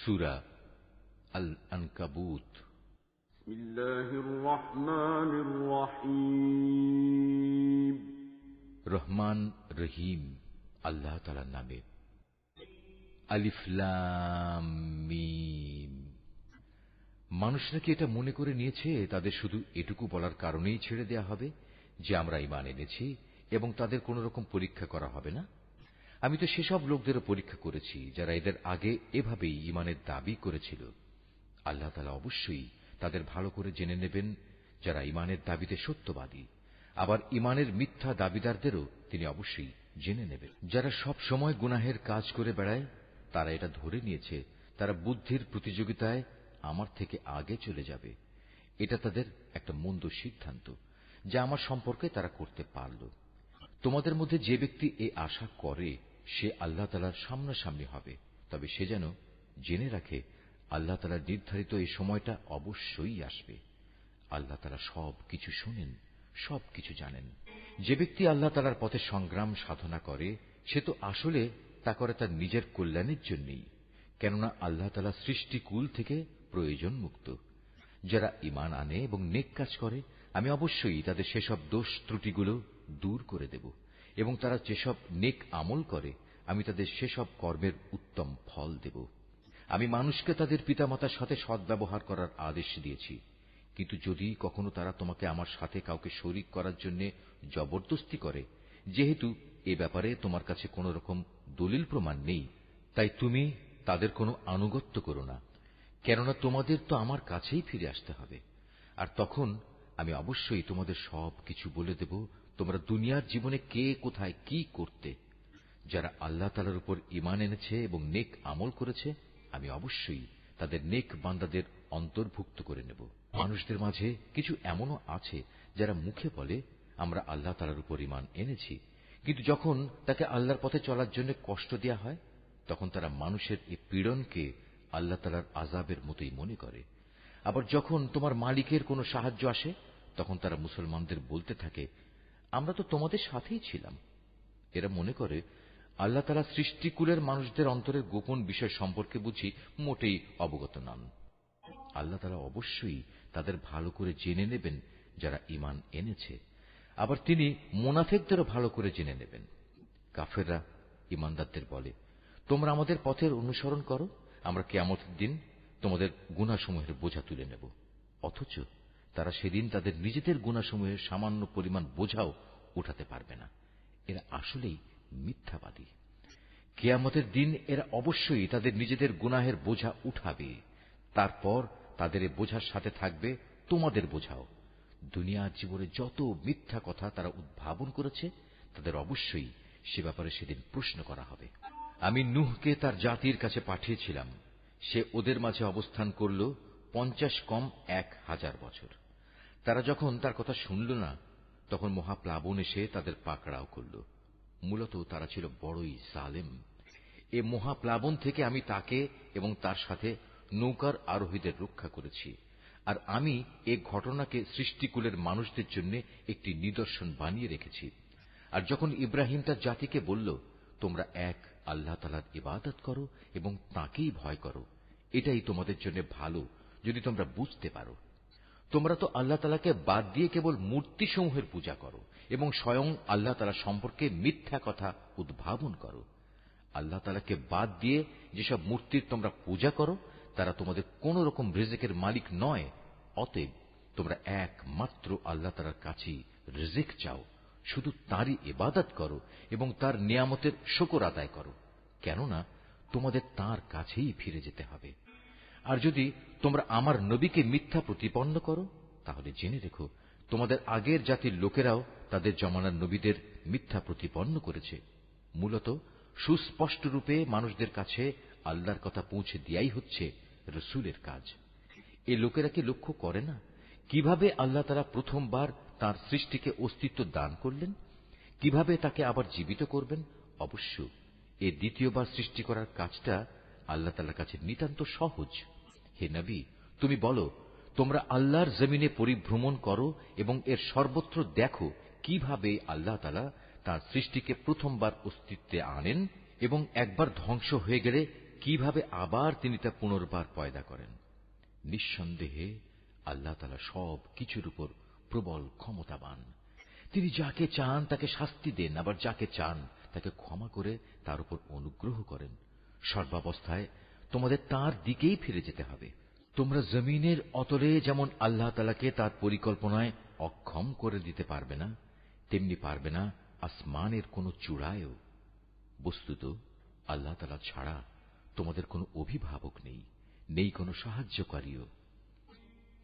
সূরা আল আনকাবুত। বিসমিল্লাহির রহমানির রহিম। রহমান রহিম আল্লাহ তাআলার নামে। আলিফ লাম মিম। মানুষরা কি এটা মনে করে নিয়েছে তাদের শুধু এটুকু বলার কারণেই ছেড়ে দেয়া হবে যে আমরা ঈমান এনেছি এবং তাদের কোন রকম পরীক্ষা করা হবে না? আমি তো সেসব লোকদেরও পরীক্ষা করেছি যারা এদের আগে এভাবেই ঈমানের দাবি করেছিল। আল্লাহ তাআলা অবশ্যই তাদের ভালো করে জেনে নেবেন যারা ঈমানের দাবিতে সত্যবাদী। আবার ঈমানের মিথ্যা দাবিদারদেরও তিনি অবশ্যই জেনে নেবেন। যারা সব সময় গুনাহের কাজ করে বেড়ায় তারা এটা ধরে নিয়েছে তারা বুদ্ধির প্রতিযোগিতায় আমার থেকে আগে চলে যাবে। এটা তাদের একটা মন্দ সিদ্ধান্ত যা আমার সম্পর্কে তারা করতে পারল। তোমাদের মধ্যে যে ব্যক্তি এই আশা করে সে আল্লাহ তাআলার সামনাসামনি হবে, তবে সে যেন জেনে রাখে আল্লাহ তাআলার নির্ধারিত এই সময়টা অবশ্যই আসবে। আল্লাহ তাআলা সব কিছু শোনেন, সব কিছু জানেন। যে ব্যক্তি আল্লাহ তাআলার পথে সংগ্রাম সাধনা করে সে তো আসলে তা করে তার নিজের কল্যাণের জন্যই, কেননা আল্লাহ তাআলা সৃষ্টিকুল থেকে প্রয়োজন মুক্ত। যারা ঈমান আনে এবং নেক কাজ করে আমি অবশ্যই তাদের সেসব দোষ ত্রুটিগুলো দূর করে দেব, এবং তারা যেসব নেক আমল করে আমি তাদের সেসব কর্মের উত্তম ফল দেব। আমি মানুষকে তাদের পিতামাতার সাথে সদ্ব্যবহার করার আদেশ দিয়েছি, কিন্তু যদি কখনো তারা তোমাকে আমার সাথে কাউকে শরীক করার জন্য জবরদস্তি করে, যেহেতু এ ব্যাপারে তোমার কাছে কোন রকম দলিল প্রমাণ নেই, তাই তুমি তাদের কোনো আনুগত্য করো না, কেননা তোমাদের তো আমার কাছেই ফিরে আসতে হবে। আর তখন আমি অবশ্যই তোমাদের সব কিছু বলে দেব তোমরা দুনিয়ার জীবনে কে কোথায় কি করতে। যারা আল্লাহ তাআলার উপর ঈমান এনেছে এবং নেক আমল করেছে আমি অবশ্যই তাদের নেক বান্দাদের অন্তর্ভুক্ত করে নেব। মানুষদের মাঝে কিছু এমনও আছে যারা মুখে বলে আমরা আল্লাহ তাআলার উপর ঈমান এনেছি, কিন্তু যখন তাকে আল্লাহর পথে চলার জন্য কষ্ট দেয়া হয় তখন তারা মানুষের এই পীড়নকে আল্লাহ তাআলার আযাবের মতোই মনে করে। আবার যখন তোমার মালিকের কোনো সাহায্য আসে তখন তারা মুসলমানদের বলতে থাকে আমরা তো তোমাদের সাথেই ছিলাম। এরা মনে করে আল্লাহ তাআলা সৃষ্টিকুলের মানুষদের অন্তরের গোপন বিষয় সম্পর্কে বুঝি মোটেই অবগত নন। আল্লাহ তাআলা অবশ্যই তাদের ভালো করে জেনে নেবেন যারা ঈমান এনেছে। আবার তিনি মুনাফিকদেরও ভালো করে জেনে নেবেন। কাফেররা ঈমানদারদের বলে তোমরা আমাদের পথের অনুসরণ করো, আমরা কিয়ামতের দিন তোমাদের গুনাহসমূহের বোঝা তুলে নেব। অথচ তারা সেদিন তাদের নিজেদের গুনাহসমূহের সামান্য পরিমাণ বোঝাও উঠাতে পারবে না। এরা আসলেই মিথ্যাবাদী। কিয়ামতের দিন এরা অবশ্যই তাদের নিজেদের গুনাহের বোঝা উঠাবে, তারপর তাদের এ বোঝার সাথে থাকবে তোমাদের বোঝাও। দুনিয়ার জীবনে যত মিথ্যা কথা তারা উদ্ভাবন করেছে তাদের অবশ্যই সে ব্যাপারে সেদিন প্রশ্ন করা হবে। আমি নূহকে তার জাতির কাছে পাঠিয়েছিলাম, সে ওদের মাঝে অবস্থান করল 50 কম 1000 বছর। তারা যখন তার কথা শুনল না তখন মহাপ্লাবন এসে তাদের পাকড়াও করল। মূলত তারা ছিল বড়ই জালেম। এ মহাপ্লাবন থেকে আমি তাকে এবং তার সাথে নৌকার আরোহীদের রক্ষা করেছি, আর আমি এ ঘটনাকে সৃষ্টিকুলের মানুষদের জন্য একটি নিদর্শন বানিয়ে রেখেছি। আর যখন ইব্রাহিম তার জাতিকে বলল তোমরা এক আল্লাহ তাআলার ইবাদত করো এবং তাঁকেই ভয় করো, এটাই তোমাদের জন্য ভালো যদি তোমরা বুঝতে পারো। তোমরা তো আল্লাহ তাআলাকে বাদ দিয়ে কেবল মূর্তিসমূহের পূজা করো এবং স্বয়ং আল্লাহ তাআলা সম্পর্কে মিথ্যা কথা উদ্ভাবন করো। আল্লাহ তাআলাকে বাদ দিয়ে যেসব মূর্তির তোমরা পূজা করো তারা তোমাদের কোন রকম রিজিকের মালিক নয়। অতএব তোমরা একমাত্র আল্লাহ তাআলার কাছেই রিজিক চাও, শুধু তাঁরই ইবাদত করো এবং তার নিয়ামতের শুকর আদায় করো, কেননা তোমাদের তাঁর কাছেই ফিরে যেতে হবে। আর যদি তোমরা আমার নবীকে মিথ্যা প্রতিপন্ন করো তাহলে জেনে রেখো তোমাদের আগের জাতির লোকেরাও তাদের জমানার নবীদের মিথ্যা প্রতিপন্ন করেছে। মূলত সুস্পষ্ট রূপে মানুষদের কাছে আল্লাহর কথা পৌঁছে দেয়াই হচ্ছে রাসূলের কাজ। এই লোকেরা কি লক্ষ্য করে না কিভাবে আল্লাহ তাআলা প্রথমবার তাঁর সৃষ্টিকে অস্তিত্ব দান করলেন, কিভাবে তাকে আবার জীবিত করবেন? অবশ্য এই দ্বিতীয়বার সৃষ্টি করার কাজটা আল্লাহ তাআলার কাছে নিতান্ত সহজ। হে নবী, তুমি বলো তোমরা আল্লাহর জমিনে পরিভ্রমণ করো এবং এর সর্বত্র দেখো কিভাবে আল্লাহ তাআলা তাঁর সৃষ্টিকে প্রথমবার অস্তিত্বে আনেন এবং একবার ধ্বংস হয়ে গেলে কিভাবে আবার তিনি তা পুনর্বার পয়দা করেন। নিঃসন্দেহে আল্লাহ তাআলা সব কিছুর উপর প্রবল ক্ষমতাবান। তিনি যাকে চান তাকে শাস্তি দেন, আবার যাকে চান তাকে ক্ষমা করে তার উপর অনুগ্রহ করেন। সর্বাবস্থায় তোমাদের তাঁর দিকেই ফিরে যেতে হবে। তোমরা জমিনের অতলে যেমন আল্লাহ তাআলাকে তার পরিকল্পনায় অক্ষম করে দিতে পারবে না, তেমনি পারবে না আসমানের কোন চূড়ায়ও। বস্তুত আল্লাহ তাআলা ছাড়া তোমাদের কোনো অভিভাবক নেই, নেই কোনো সাহায্যকারীও।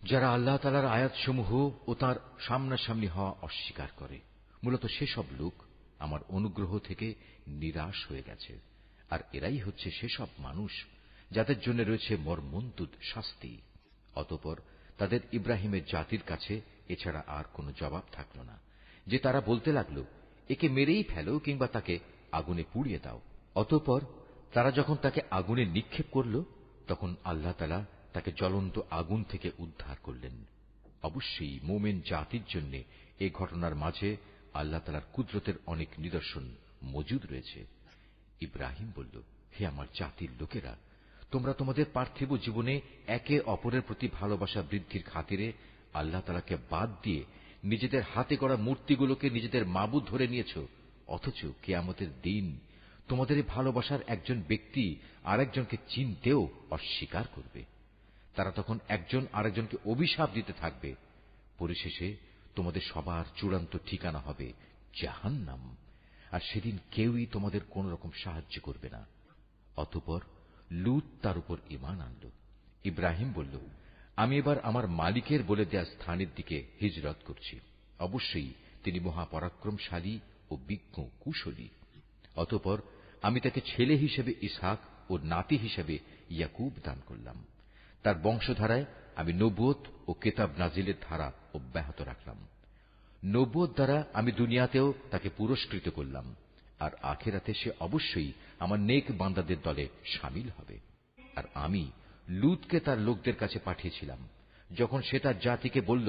যারা আল্লাহ তাআলার আয়াতসমূহ ও তার সামনাসামনি হওয়া অস্বীকার করে, মূলত সেসব লোক আমার অনুগ্রহ থেকে নিরাশ হয়ে গেছে। আর এরাই হচ্ছে সেসব মানুষ যাদের জন্য রয়েছে মর্মন্তুদ শাস্তি। অতঃপর তাদের ইব্রাহিমের জাতির কাছে এছাড়া আর কোনো জবাব থাকল না, যে তারা বলতে লাগল, একে মেরেই ফেলো কিংবা তাকে আগুনে পুড়িয়ে দাও। অতঃপর তারা যখন তাকে আগুনে নিক্ষেপ করল, তখন আল্লাহ তাআলা তাকে জ্বলন্ত আগুন থেকে উদ্ধার করলেন। অবশ্যই মোমেন জাতির জন্য এই ঘটনার মাঝে আল্লাহ তাআলার কুদরতের অনেক নিদর্শন মজুদ রয়েছে। ইব্রাহিম বলল, হে আমার জাতির লোকেরা, তোমরা তোমাদের পার্থিব জীবনে একে অপরের প্রতি ভালোবাসা বৃদ্ধির খাতিরে আল্লাহ তাআলাকে বাদ দিয়ে নিজেদের হাতে গড়া মূর্তিগুলোকে নিজেদের মাবুদ ধরে নিয়েছ। অথচ কিয়ামতের দিন তোমাদের এই ভালোবাসার একজন ব্যক্তি আরেকজনকে চিনতেও অস্বীকার করবে। তারা তখন একজন আরেকজনকে অভিশাপ দিতে থাকবে। পরিশেষে তোমাদের সবার চূড়ান্ত ঠিকানা হবে জাহান্নাম, আর সেদিন কেউই তোমাদের কোন রকম সাহায্য করবে না। অতঃপর লূত তার উপর ঈমান আনল। ইব্রাহিম বলল, আমি এবার আমার মালিকের বলে দেয়া স্থানের দিকে হিজরত করছি। অবশ্যই তিনি মহাপরাক্রমশালী ও বিজ্ঞ কুশলী। অতঃপর আমি তাকে ছেলে হিসেবে ইসহাক ও নাতি হিসেবে ইয়াকুব দান করলাম। তার বংশধারায় আমি নবুয়ত ও কিতাব নাজিলের ধারা অব্যাহত রাখলাম। নবুয়ত দ্বারা আমি দুনিয়াতেও তাকে পুরস্কৃত করলাম, আর আখিরাতে সে অবশ্যই আমার নেক বান্দাদের দলে শামিল হবে। আর আমি লূতকে তার লোকদের কাছে পাঠিয়েছিলাম, যখন সে তার জাতিকে বলল,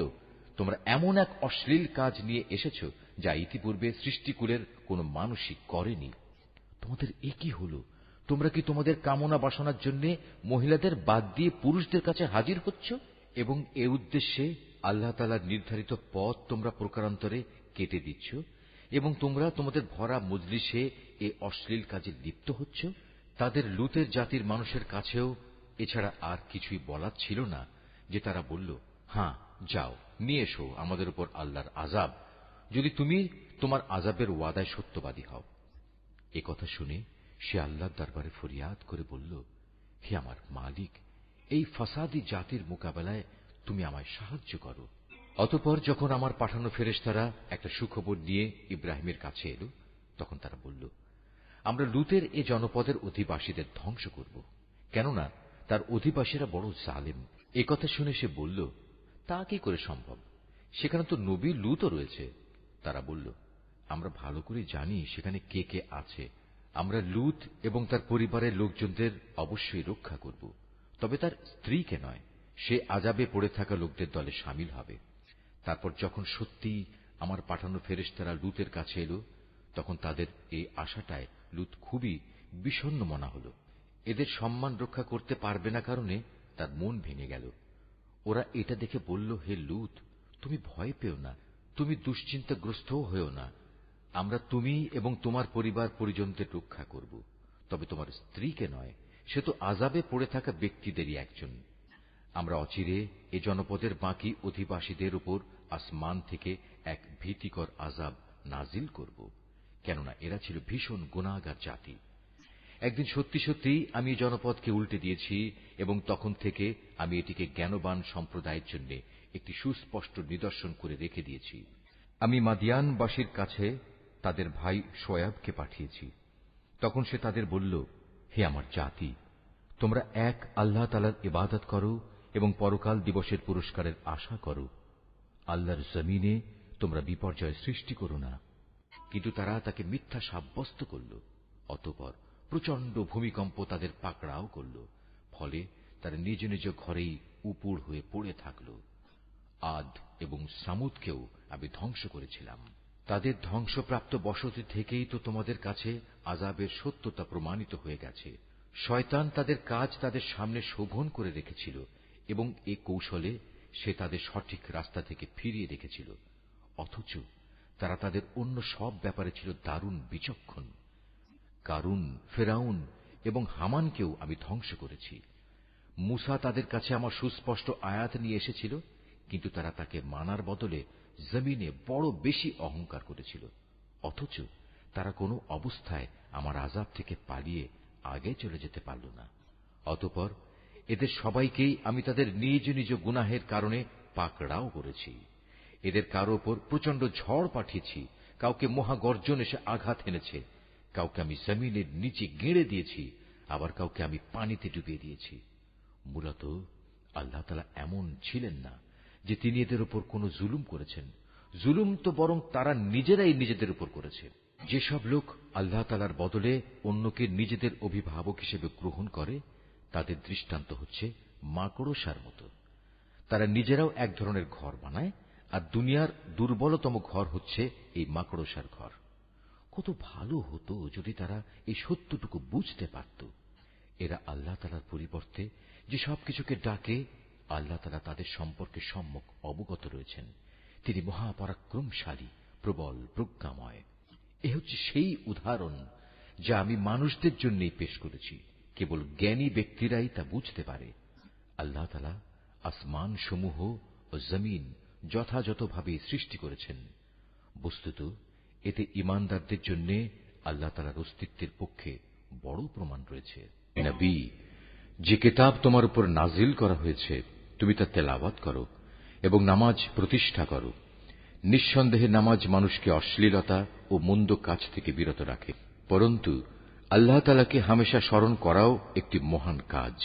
তোমরা এমন এক অশ্লীল কাজ নিয়ে এসেছ যা ইতিপূর্বে সৃষ্টিকুলের কোন মানুষই করেনি। তোমাদের এ কি হল? তোমরা কি তোমাদের কামনা বাসনার জন্য মহিলাদের বাদ দিয়ে পুরুষদের কাছে হাজির হচ্ছ, এবং এ উদ্দেশ্যে আল্লাহ তাআলার নির্ধারিত পথ তোমরা প্রকারান্তরে কেটে দিচ্ছ, এবং তোমরা তোমাদের ভরা মজলিসে এ অশ্লীল কাজে লিপ্ত হচ্ছ। তাদের লূতের জাতির মানুষের কাছেও এছাড়া আর কিছুই বলার ছিল না, যে তারা বলল, হ্যাঁ যাও নিয়ে এসো আমাদের উপর আল্লাহর আযাব, যদি তুমি তোমার আযাবের ওয়াদায় সত্যবাদী হও। এ কথা শুনে সে আল্লাহর দরবারে ফরিয়াদ করে বলল, হে আমার মালিক, এই ফাসাদি জাতির মোকাবেলায় তুমি আমায় সাহায্য করো। অতঃপর যখন আমার পাঠানো ফেরেশতারা একটা সুখবর নিয়ে ইব্রাহিমের কাছে এলো, তখন তারা বলল, আমরা লূতের এ জনপদের অধিবাসীদের ধ্বংস করব, কেননা তার অধিবাসীরা বড় জালেম। এ কথা শুনে সে বলল, তা কি করে সম্ভব? সেখানে তো নবী লূতও রয়েছে। তারা বলল, আমরা ভালো করে জানি সেখানে কে কে আছে। আমরা লূত এবং তার পরিবারের লোকজনদের অবশ্যই রক্ষা করব, তবে তার স্ত্রীকে নয়। সে আযাবে পড়ে থাকা লোকদের দলে শামিল হবে। তারপর যখন সত্যি আমার পাঠানো ফেরেশতারা লূতের কাছে এলো, তখন তাদের এই আশাটায় লূত খুবই বিষণ্ণ মনা হল। এদের সম্মান রক্ষা করতে পারবে না কারণে তার মন ভেঙে গেল। ওরা এটা দেখে বলল, হে লূত, তুমি ভয় পেও না, তুমি দুশ্চিন্তাগ্রস্তও হয়েও না। আমরা তুমি এবং তোমার পরিবার পরিজনদের রক্ষা করব, তবে তোমার স্ত্রীকে নয়। সে তো আযাবে পড়ে থাকা ব্যক্তিদেরই একজন। আমরা অচিরে এ জনপদের বাকি অধিবাসীদের উপর আসমান থেকে এক ভীতিকর আযাব নাজিল করব, কেননা এরা ছিল ভীষণ গুনাহগার জাতি। একদিন সত্যি সত্যি আমি এই জনপদকে উল্টে দিয়েছি, এবং তখন থেকে আমি এটিকে জ্ঞানবান সম্প্রদায়ের জন্য একটি সুস্পষ্ট নিদর্শন করে রেখে দিয়েছি। আমি মাদিয়ানবাসীর কাছে তাদের ভাই শোয়াবকে পাঠিয়েছি। তখন সে তাদের বলল, হে আমার জাতি, তোমরা এক আল্লাহ তাআলার ইবাদত করো এবং পরকাল দিবসের পুরস্কারের আশা করো। আল্লাহর জমিনে তোমরা বিপর্যয় সৃষ্টি করো না। কিন্তু তারা তাকে মিথ্যা সাব্যস্ত করল। অতঃপর প্রচন্ড ভূমিকম্প তাদের পাকড়াও করল, ফলে তারা নিজ নিজ ঘরেই উপুড় হয়ে পড়ে থাকল। আদ এবং সামুদকেও আমি ধ্বংস করেছিলাম। তাদের ধ্বংসপ্রাপ্ত বসতি থেকেই তো তোমাদের কাছে আযাবের সত্যতা প্রমাণিত হয়ে গেছে। শয়তান তাদের কাজ তাদের সামনে শোভন করে রেখেছিল এবং এ কৌশলে সে তাদের সঠিক রাস্তা থেকে ফিরিয়ে রেখেছিল, অথচ তারা তাদের অন্য সব ব্যাপারে ছিল দারুণ বিচক্ষণ। কারুন, ফেরাউন এবং হামানকেও আমি ধ্বংস করেছি। মুসা তাদের কাছে আমার সুস্পষ্ট আয়াত নিয়ে এসেছিল, কিন্তু তারা তাকে মানার বদলে জমিনে বড় বেশি অহংকার করেছিল, অথচ তারা কোনো অবস্থায় আমার আযাব থেকে পালিয়ে আগে চলে যেতে পারল না। অতঃপর এদের সবাইকেই আমি তাদের নিজ নিজ গুনাহের কারণে পাকড়াও করেছি। এদের কারো ওপর প্রচন্ড ঝড় পাঠিয়েছি, কাউকে মহাগর্জন এসে আঘাত এনেছে, কাউকে আমি জমিনের নিচে গেঁড়ে দিয়েছি, আবার কাউকে আমি পানিতে ডুবিয়ে দিয়েছি। মূলত আল্লাহ তাআলা এমন ছিলেন না যে তিনি এদের উপর কোনো জুলুম করেছেন। জুলুম তো বরং তারা নিজেরাই নিজেদের উপর করেছে। যেসব লোক আল্লাহ তাআলার বদলে অন্যকে নিজেদের অভিভাবক হিসেবে গ্রহণ করে, তাদের দৃষ্টান্ত হচ্ছে মাকড়সার মতো। তারা নিজেরাও এক ধরনের ঘর বানায়, আর দুনিয়ার দুর্বলতম ঘর হচ্ছে এই মাকড়সার ঘর। কত ভালো হতো যদি তারা এই সত্যটুকু বুঝতে পারত। এরা আল্লাহ তাআলার পরিবর্তে যে সবকিছুকে ডাকে, আল্লাহ তাআলা তাদের সম্পর্কে সম্যক অবগত রয়েছেন। তিনি মহাপরাক্রমশালী, প্রবল, প্রজ্ঞাময়। এ হচ্ছে সেই উদাহরণ যা আমি মানুষদের জন্যই পেশ করেছি। কেবল জ্ঞানী ব্যক্তিরাই তা বুঝতে পারে। আল্লাহ তাআলা আসমান সমূহ ও জমিন যথাযথভাবে সৃষ্টি করেছেন। বস্তুত এতে ঈমানদারদের জন্য আল্লাহ তাআলার অস্তিত্বের পক্ষে বড় প্রমাণ রয়েছে। নবী, যে কিতাব তোমার উপর নাজিল করা হয়েছে তুমি তা তেলাওয়াত করো এবং নামাজ প্রতিষ্ঠা করো। নিঃসন্দেহে নামাজ মানুষকে অশ্লীলতা ও মন্দ কাজ থেকে বিরত রাখে, পরন্তু আল্লাহ তাআলাকে হামেশা স্মরণ করাও একটি মহান কাজ।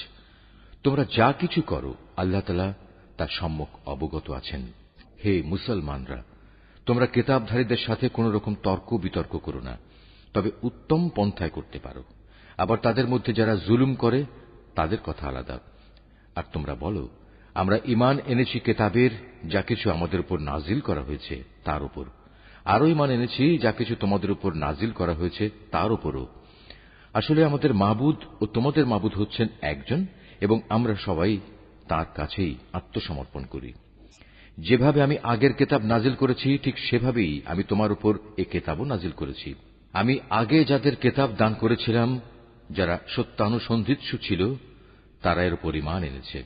তোমরা যা কিছু করো আল্লাহ তাআলা তার সম্যক অবগত আছেন। হে মুসলমানরা, তোমরা কিতাবধারীদের সাথে কোন রকম তর্ক বিতর্ক করো না, তবে উত্তম পন্থায় করতে পারো। আবার তাদের মধ্যে যারা জুলুম করে তাদের কথা আলাদা। আর তোমরা বলো, আমরা ঈমান এনেছি কিতাবের যা কিছু আমাদের উপর নাজিল করা হয়েছে তার উপর, আরো ঈমান এনেছি যা কিছু তোমাদের উপর নাজিল করা হয়েছে তার উপরও। আসলে আমাদের মাবুদ ও তোমাদের মাবুদ হচ্ছেন একজন, এবং আমরা সবাই তার কাছেই আত্মসমর্পণ করি। যেভাবে আমি আগের কিতাব নাজিল করেছি ঠিক সেভাবেই আমি তোমার উপর এ কিতাবও নাজিল করেছি। আমি আগে যাদের কিতাব দান করেছিলাম, যারা সত্যানুসন্ধিৎসু ছিল, তারা এর উপর ঈমান এনেছে।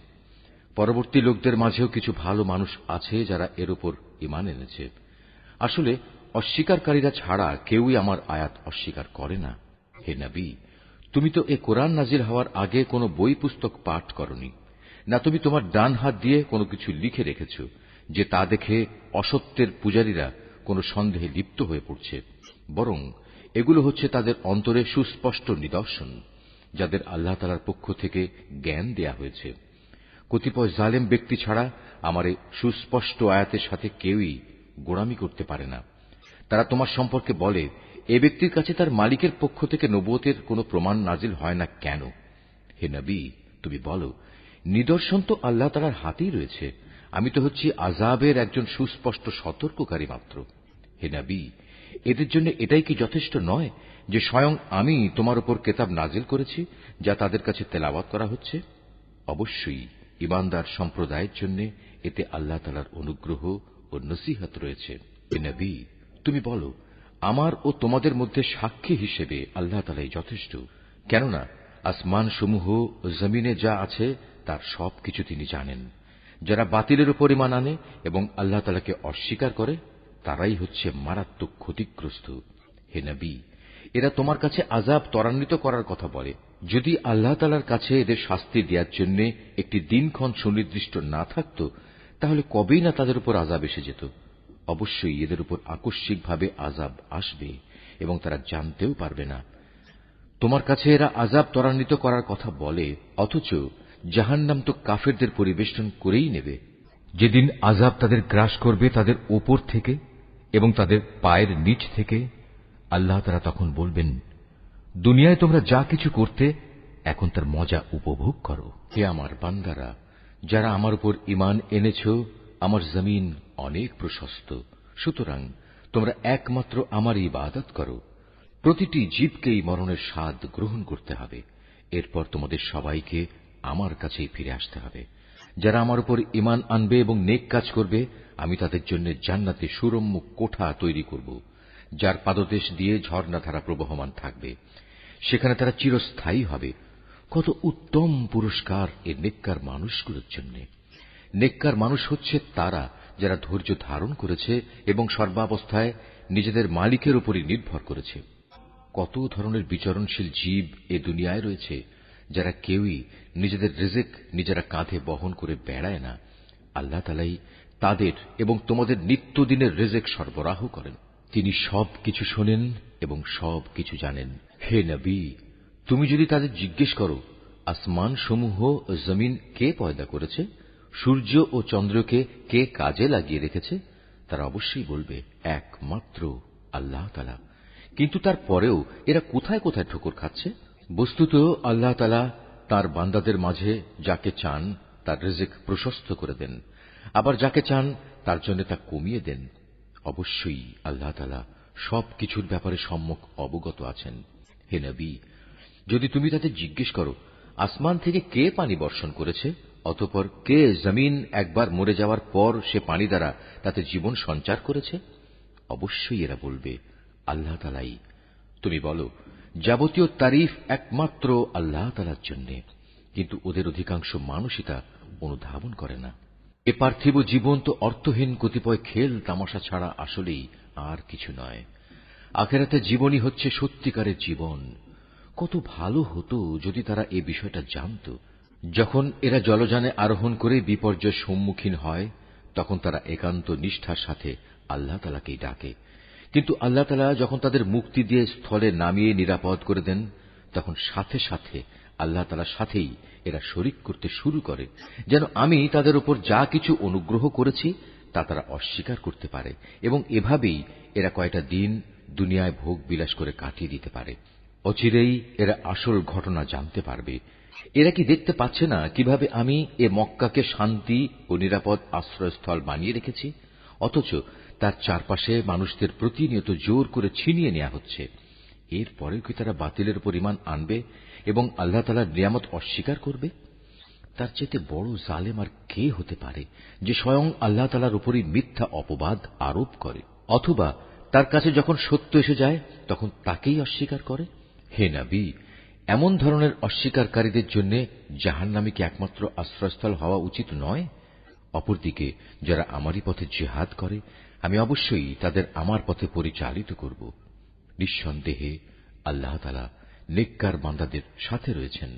পরবর্তী লোকদের মাঝেও কিছু ভালো মানুষ আছে যারা এর উপর ঈমান এনেছে। আসলে অস্বীকারীরা ছাড়া কেউই আমার আয়াত অস্বীকার করে না। হে নবী, তুমি তো এ কোরআন নাজিল হওয়ার আগে কোনো বই পুস্তক পাঠ করনি, না তুমি তোমার ডান হাত দিয়ে কোনো কিছু লিখে রেখেছ যে তা দেখে অসত্যের পূজারীরা কোনো সন্দেহে লিপ্ত হয়ে পড়ছে। বরং এগুলো হচ্ছে তাদের অন্তরে সুস্পষ্ট নিদর্শন, যাদের আল্লাহ তাআলার পক্ষ থেকে জ্ঞান দেয়া হয়েছে। কতিপয় জালেম ব্যক্তি ছাড়া আমার এই সুস্পষ্ট আয়াতের সাথে কেউই গোঁড়ামি করতে পারে না। তারা তোমার সম্পর্কে বলে, এ ব্যক্তির কাছে তার মালিকের পক্ষ থেকে নবুয়তের কোনো প্রমাণ নাজিল হয় না কেন? হে নবী, তুমি বলো, নিদর্শন তো আল্লাহ তাআলার হাতেই রয়েছে। আমি তো হচ্ছি আযাবের একজন সুস্পষ্ট সতর্ককারী মাত্র। হে নবী, এদের জন্য এটাই কি যথেষ্ট নয় যে স্বয়ং আমি তোমার উপর কিতাব নাজিল করেছি যা তাদের কাছে তেলাওয়াত করা হচ্ছে? অবশ্যই ঈমানদার সম্প্রদায়ের জন্য এতে আল্লাহ তাআলার অনুগ্রহ ও নসিহত রয়েছে। হে নবী, তুমি বলো, আমার ও তোমাদের মধ্যে সাক্ষী হিসেবে আল্লাহ তাআলাই যথেষ্ট। কেননা আসমান সমূহ ও জমিনে যা আছে তার সবকিছু তিনি জানেন। যারা বাতিলের উপর ঈমান আনে এবং আল্লাহ তাআলাকে অস্বীকার করে, তারাই হচ্ছে মারাত্মক ক্ষতিগ্রস্ত। হে নবী, এরা তোমার কাছে আযাব ত্বরান্বিত করার কথা বলে। যদি আল্লাহ তাআলার কাছে এদের শাস্তি দেওয়ার জন্য একটি দিনক্ষণ সুনির্দিষ্ট না থাকত, তাহলে কবেই না তাদের উপর আযাব এসে যেত। অবশ্যই এদের উপর আকস্মিকভাবে আযাব আসবে এবং তারা জানতেও পারবে না। তোমার কাছে এরা আযাব ত্বরান্বিত করার কথা বলে, অথচ জাহান্নাম তো কাফেরদের পরিবেষ্টন করেই নেবে। যেদিন আযাব তাদের গ্রাস করবে তাদের ওপর থেকে এবং তাদের পায়ের নিচ থেকে, আল্লাহ তাআলা তখন বলবেন, দুনিয়ায় তোমরা যা কিছু করতে এখন তার মজা উপভোগ করো। হে আমার বান্দারা, যারা আমার উপর ঈমান এনেছ, আমার জমিন অনেক প্রশস্ত, সুতরাং তোমরা একমাত্র আমার ইবাদত করো। প্রতিটি জীবকেই মরণের স্বাদ গ্রহণ করতে হবে। এরপর তোমাদের সবাইকে আমার কাছেই ফিরে আসতে হবে। যারা আমার উপর ঈমান আনবে এবং নেক কাজ করবে, আমি তাদের জন্য জান্নাতে সুরম্য কোঠা তৈরি করব, যার পাদদেশ দিয়ে ঝর্ণাধারা প্রবহমান থাকবে। সেখানে তারা চিরস্থায়ী হবে। কত উত্তম পুরস্কার এই নেককার মানুষগুলোর জন্য। নেককার মানুষ হচ্ছে তারা যারা ধৈর্য ধারণ করেছে এবং সর্বাবস্থায় নিজেদের মালিকের উপরই নির্ভর করেছে। কত ধরনের বিচরণশীল জীব এ দুনিয়ায় রয়েছে, যারা কেউই নিজেদের রিজিক নিজেরা কাঁধে বহন করে বেড়ায় না। আল্লাহ তাআলাই তাদের এবং তোমাদের নিত্যদিনের রিজিক সরবরাহ করেন। তিনি সবকিছু শোনেন এবং সবকিছু জানেন। হে নবী, তুমি যদি তাদের জিজ্ঞেস করো, আসমান সমূহ ও জমিন কে পয়দা করেছে, সূর্য ও চন্দ্রকে কে কাজে লাগিয়ে রেখেছে, তারা অবশ্যই বলবে একমাত্র আল্লাহ তাআলা। কিন্তু তারপরেও এরা কোথায় কোথায় ঠোকর খাচ্ছে। বস্তুত আল্লাহ তাআলা তাঁর বান্দাদের মাঝে যাকে চান তার রিজিক প্রশস্ত করে দেন, আবার যাকে চান তার জন্য তা কমিয়ে দেন। অবশ্যই আল্লাহ তাআলা সবকিছুর ব্যাপারে সম্যক অবগত আছেন। হে নবী, যদি তুমি তাদের জিজ্ঞেস করো, আসমান থেকে কে পানি বর্ষণ করেছে, অতঃপর কে জমিন একবার মরে যাওয়ার পর সে পানি দ্বারা তাতে জীবন সঞ্চার করেছে, অবশ্যই এরা বলবে আল্লাহ তাআলাই। তুমি বলো, যাবতীয় তারিফ একমাত্র আল্লাহ তাআলার জন্য, কিন্তু ওদের অধিকাংশ মানুষই তা অনুধাবন করে না। এ পার্থিব জীবন তো অর্থহীন কতিপয় খেল তামাশা ছাড়া আসলেই আর কিছু নয়। আখিরাতে জীবনই হচ্ছে সত্যিকারের জীবন। কত ভালো হতো যদি তারা এ বিষয়টা জানত। যখন এরা জলযানে আরোহণ করে বিপর্যয়ের সম্মুখীন হয়, তখন তারা একান্ত নিষ্ঠার সাথে আল্লাহ তাআলাকেই ডাকে। কিন্তু আল্লাহ তাআলা যখন তাদের মুক্তি দিয়ে স্থলে নামিয়ে নিরাপদ করে দেন, তখন সাথে সাথে আল্লাহ তাআলার সাথেই এরা শরিক করতে শুরু করে, যেন আমি তাদের উপর যা কিছু অনুগ্রহ করেছি তা তারা অস্বীকার করতে পারে, এবং এভাবেই এরা কয়টা দিন দুনিয়ায় ভোগ বিলাস করে কাটিয়ে দিতে পারে। অচিরেই এরা আসল ঘটনা জানতে পারবে। এরা কি দেখতে পাচ্ছে না কিভাবে আমি এ মক্কাকে শান্তি ও নিরাপদ আশ্রয়স্থল বানিয়ে রেখেছি, অথচ তার চারপাশে মানুষদের প্রতিনিয়ত জোর করে ছিনিয়ে নেওয়া হচ্ছে। এরপরেও কি তারা বাতিলের উপর ঈমান আনবে এবং আল্লাহ তাআলার নিয়ামত অস্বীকার করবে? তার চাইতে বড় জালেম আর কে হতে পারে, যে স্বয়ং আল্লাহ তাআলার উপরই মিথ্যা অপবাদ আরোপ করে, অথবা তার কাছে যখন সত্য এসে যায় তখন তাকেই অস্বীকার করে। হে নবী, এমন ধরনের অস্বীকারীদের জন্য জাহান্নামই কি একমাত্র আশ্রয়স্থল হওয়া উচিত নয়? অপরদিকে যারা আমারই পথে জিহাদ করে, আমি অবশ্যই তাদের আমার পথে পরিচালিত করব। নিঃসন্দেহে আল্লাহ তাআলা নেককার বান্দাদের সাথে রয়েছেন।